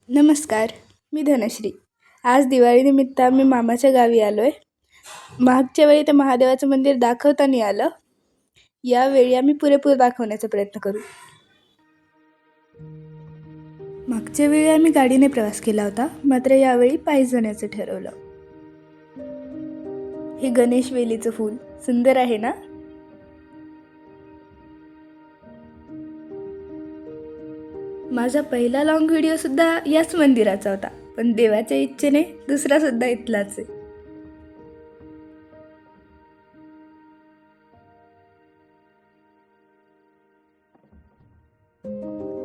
नमस्कार, मी धनश्री. आज दिवाळीनिमित्त आम्ही मामाच्या गावी आलो आहे. मागच्या वेळी ते महादेवाचं मंदिर दाखवता नाही आलं. यावेळी आम्ही पुरेपूर दाखवण्याचा प्रयत्न करू. मागच्या वेळी आम्ही गाडीने प्रवास केला होता, मात्र यावेळी पायी जाण्याचं ठरवलं. हे गणेश वेलीचं फूल सुंदर आहे ना? माझा पहिला लॉंग व्हिडिओ सुद्धा याच मंदिराचा होता, पण देवाच्या इच्छेने दुसरा सुद्धा इथलाच आहे.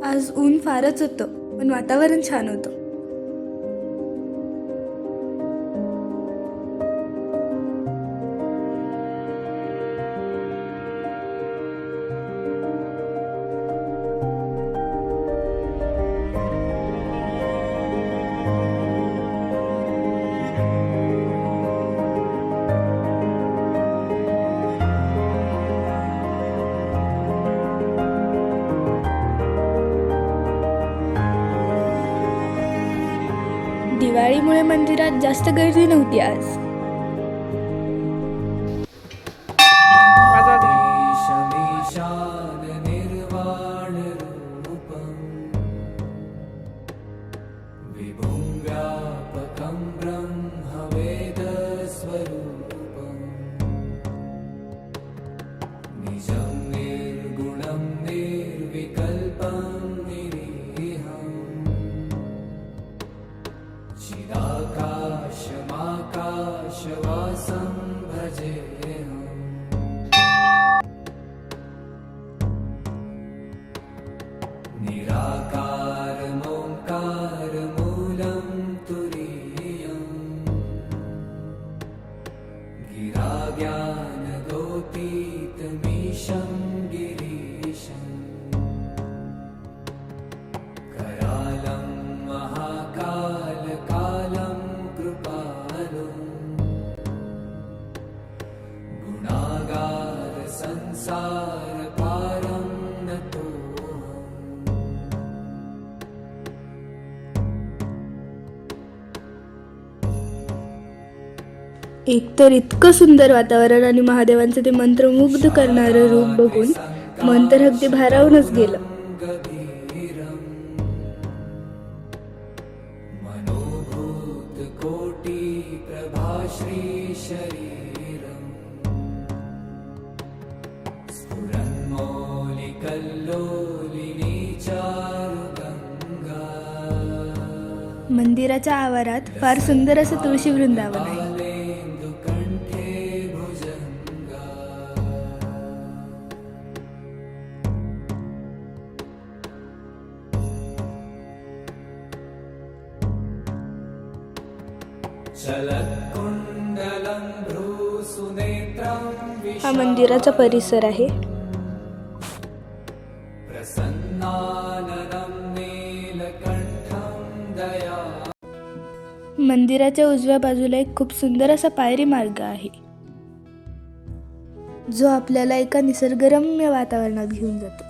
आज ऊन फारच होतं, पण वातावरण छान होतं. दिवाळीमुळे मंदिरात जास्त गर्दी नव्हती आज. चिदाकाशमाकाशवासं भजेऽहम्। निराकारमोङ्कारमूलं तुरीयम्। गिराज्ञानगोतीतमीशं गिरीशम्। करालं महाकालकालं कृपालुं। गुणागार संसारपारं नतोऽहम्। एकतर इतकं सुंदर वातावरण आणि महादेवांचं ते मंत्रमुग्ध करणारं रूप बघून मन तर अगदी भारावूनच गेलं. मनोभूतकोटिप्रभाश्रीशरीरम् स्फुरन्मौलिकल्लोलिनी चारुगङ्गा। मंदिराच्या आवारात फार सुंदर असं तुळशी वृंदावन आहे. कालेन्दुकण्ठे भुजङ्गा। चलत्कुण्डलं भ्रूसुनेत्रं हा मंदिराचा परिसर आहे. प्रसन्नाननं नीलकण्ठं दया। मंदिराच्या उजव्या बाजूला एक खूप सुंदर असा पायरी मार्ग आहे, जो आपल्याला एका निसर्गरम्य वातावरणात घेऊन जातो.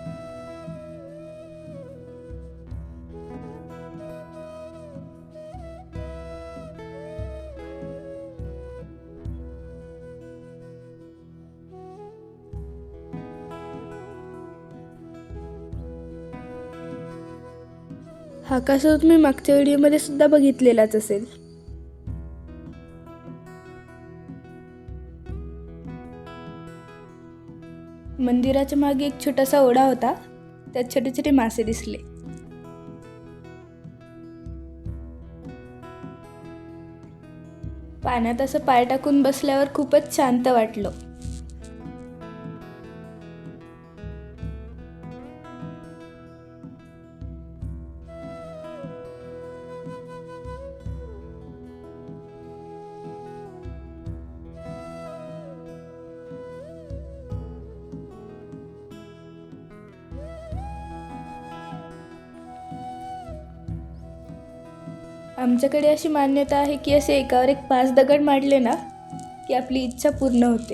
हा कसा तुम्ही मागच्या व्हिडिओमध्ये सुद्धा बघितलेलाच असेल. मंदिराच्या मागे एक छोटासा ओढा होता, त्यात छोटे छोटे मासे दिसले. पाण्यात असं पाय टाकून बसल्यावर खूपच शांत वाटलं. आमच्याकडे अशी मान्यता आहे की असे एकावर एक 5 दगड मारले ना की आपली इच्छा पूर्ण होते.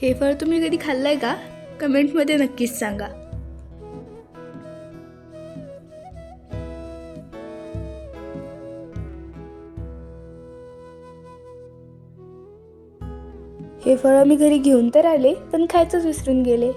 हे फळ तुम्ही कधी खाल्लंय का? कमेंटमध्ये नक्कीच सांगा. हे फळं मी घरी घेऊन तर आले, पण खायचंच विसरून गेले.